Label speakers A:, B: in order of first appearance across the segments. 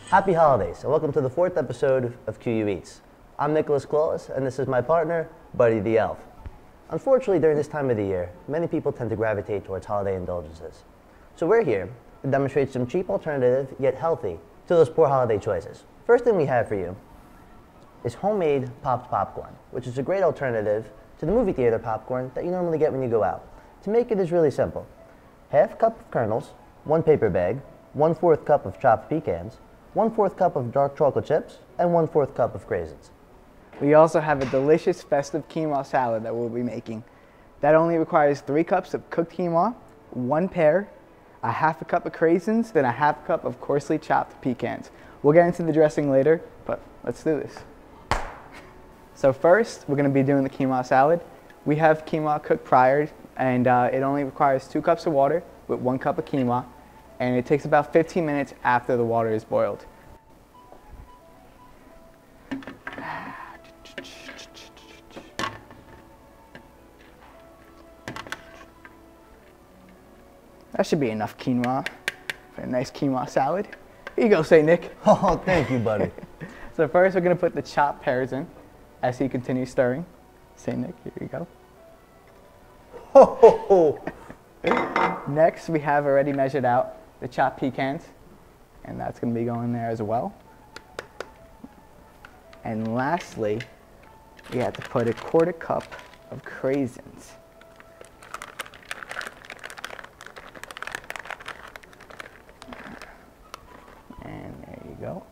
A: Happy holidays, and welcome to the 4th episode of QU Eats. I'm Nicholas Claus, and this is my partner, Buddy the Elf. Unfortunately, during this time of the year, many people tend to gravitate towards holiday indulgences. So we're here to demonstrate some cheap alternative, yet healthy, to those poor holiday choices. First thing we have for you is homemade popped popcorn, which is a great alternative to the movie theater popcorn that you normally get when you go out. To make it is really simple. Half cup of kernels, 1 paper bag, 1/4 cup of chopped pecans, 1/4 cup of dark chocolate chips, and 1/4 cup of craisins.
B: We also have a delicious festive quinoa salad that we'll be making. That only requires 3 cups of cooked quinoa, 1 pear, a 1/2 cup of craisins, then a 1/2 cup of coarsely chopped pecans. We'll get into the dressing later, but let's do this. So first, we're going to be doing the quinoa salad. We have quinoa cooked prior, and it only requires 2 cups of water with 1 cup of quinoa, and it takes about 15 minutes after the water is boiled. That should be enough quinoa for a nice quinoa salad. Here you go, St. Nick.
A: Oh, thank you, buddy.
B: So first we're going to put the chopped pears in as he continues stirring. St. Nick, here you go.
A: Ho, ho, ho.
B: Next we have already measured out the chopped pecans, and that's going to be going there as well. And lastly, we have to put a 1/4 cup of craisins. And there you go.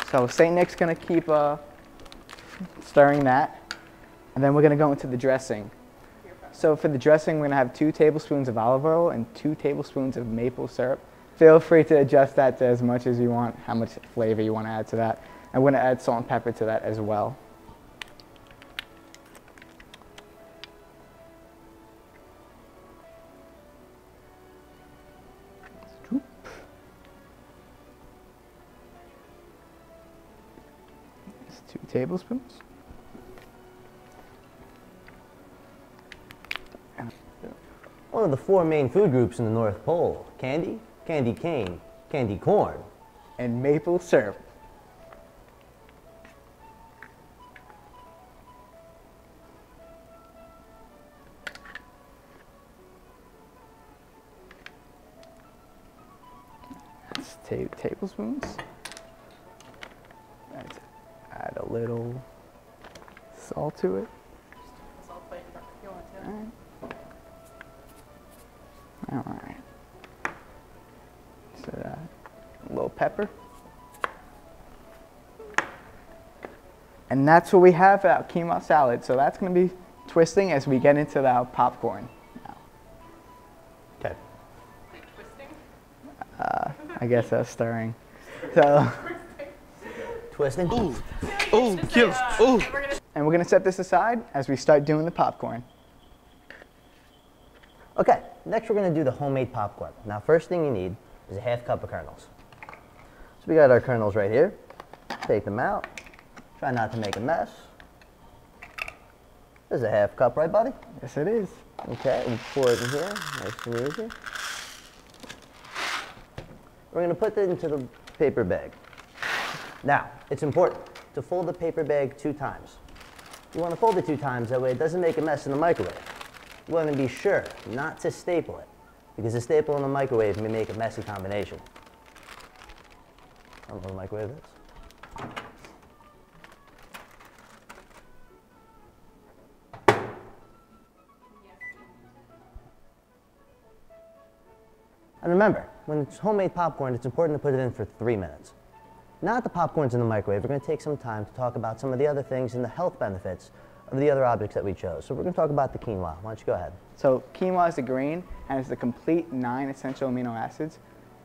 B: So St. Nick's going to keep stirring that, and then we're going to go into the dressing. So for the dressing, we're going to have 2 tablespoons of olive oil and 2 tablespoons of maple syrup. Feel free to adjust that to as much as you want, how much flavor you want to add to that. I'm going to add salt and pepper to that as well. That's 2 tablespoons.
A: One of the 4 main food groups in the North Pole: candy, candy cane, candy corn,
B: And maple syrup. That's 2 tablespoons. Let's add a little salt to it. All right. So a little pepper. And that's what we have for our quinoa salad. So that's going to be twisting as we get into our popcorn now.
A: Okay.
B: I guess that's stirring. So,
A: Twisting.
C: Ooh, kill. Ooh.
B: and we're going to set this aside as we start doing the popcorn.
A: Okay, next we're going to do the homemade popcorn. Now, first thing you need is a 1/2 cup of kernels. So we got our kernels right here. Take them out. Try not to make a mess. This is a 1/2 cup, right, buddy?
B: Yes, it is.
A: Okay, and pour it in here, nice and easy. We're going to put it into the paper bag. Now, it's important to fold the paper bag 2 times. You want to fold it 2 times, that way it doesn't make a mess in the microwave. You want to be sure not to staple it, because a staple in the microwave may make a messy combination. I don't know what the microwave is. And remember, when it's homemade popcorn, it's important to put it in for 3 minutes. Now that the popcorn's in the microwave, we're going to take some time to talk about some of the other things and the health benefits of the other objects that we chose. So we're going to talk about the quinoa. Why don't you go ahead?
B: So quinoa is a grain and it's a complete 9 essential amino acids,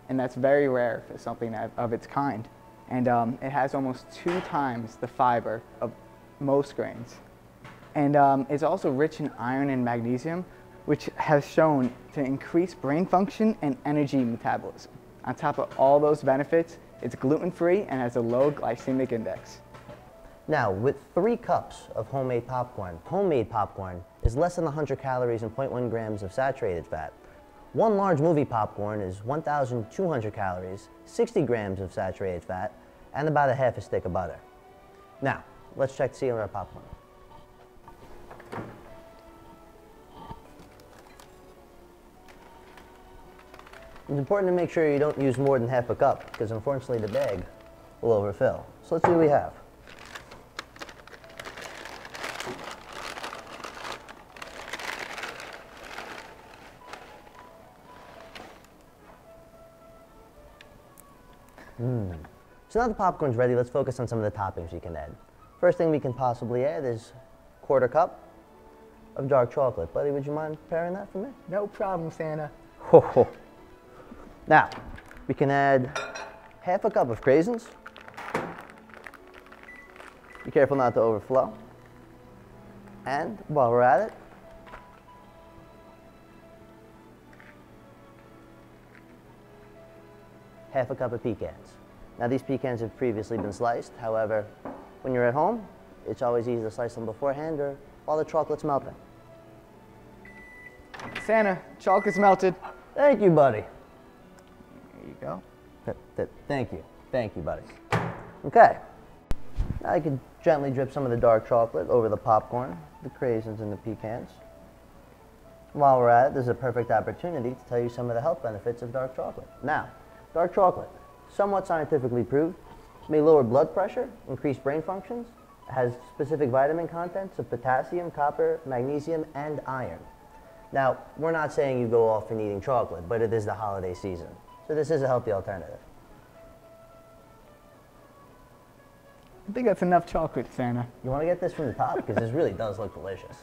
B: and that's very rare for something of its kind. And it has almost 2 times the fiber of most grains. And it's also rich in iron and magnesium, which has shown to increase brain function and energy metabolism. On top of all those benefits, it's gluten-free and has a low glycemic index.
A: Now, with 3 cups of homemade popcorn is less than 100 calories and 0.1 grams of saturated fat, One large movie popcorn is 1,200 calories, 60 grams of saturated fat, and about a half a stick of butter. Now, let's check to see our popcorn. It's important to make sure you don't use more than half a cup, because unfortunately the bag will overfill. So let's see what we have. So now the popcorn's ready, let's focus on some of the toppings you can add. First thing we can possibly add is a quarter cup of dark chocolate. Buddy, would you mind preparing that for me?
B: No problem, Santa.
A: Ho, ho. Now, we can add half a cup of craisins. Be careful not to overflow. And while we're at it, half a cup of pecans. Now these pecans have previously been sliced. However, when you're at home, it's always easy to slice them beforehand or while the chocolate's melting.
B: Santa, chocolate's melted.
A: Thank you, buddy.
B: There you go.
A: Thank you. Thank you, buddy. Okay. Now you can gently drip some of the dark chocolate over the popcorn, the craisins, and the pecans. While we're at it, this is a perfect opportunity to tell you some of the health benefits of dark chocolate. Now, dark chocolate, somewhat scientifically proved, may lower blood pressure, increase brain functions, has specific vitamin contents of potassium, copper, magnesium, and iron. Now, we're not saying you go off and eating chocolate, but it is the holiday season, so this is a healthy alternative.
B: I think that's enough chocolate, Santa.
A: You want to get this from the top? Because this really does look delicious.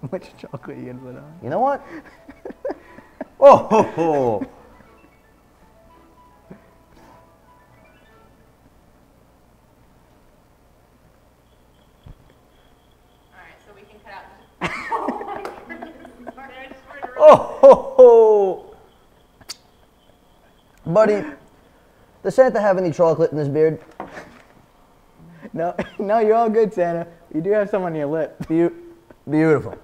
B: How much chocolate are you gonna put on?
A: You know what? Oh, ho, ho. Oh, ho, ho. Buddy, does Santa have any chocolate in his beard?
B: No, no, you're all good, Santa. You do have some on your lip.
A: Beautiful.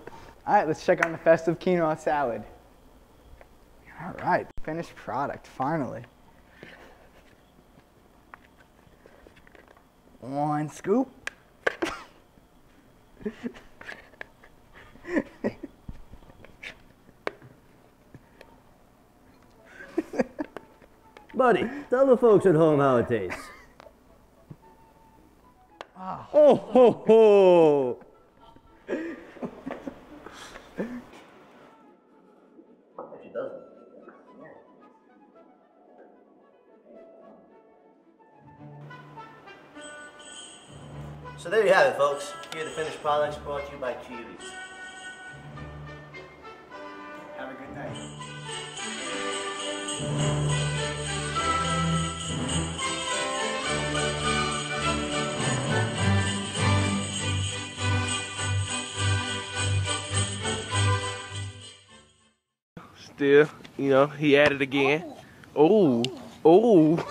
B: All right, let's check on the festive quinoa salad. All right, finished product, finally. One scoop.
A: Buddy, tell the folks at home how it tastes. Oh, ho, ho. Actually doesn't. So there you have it, folks. Here are the finished products brought to you by QU Eats.
B: Have a good night.
C: Still, you know, he at it again. Oh, oh.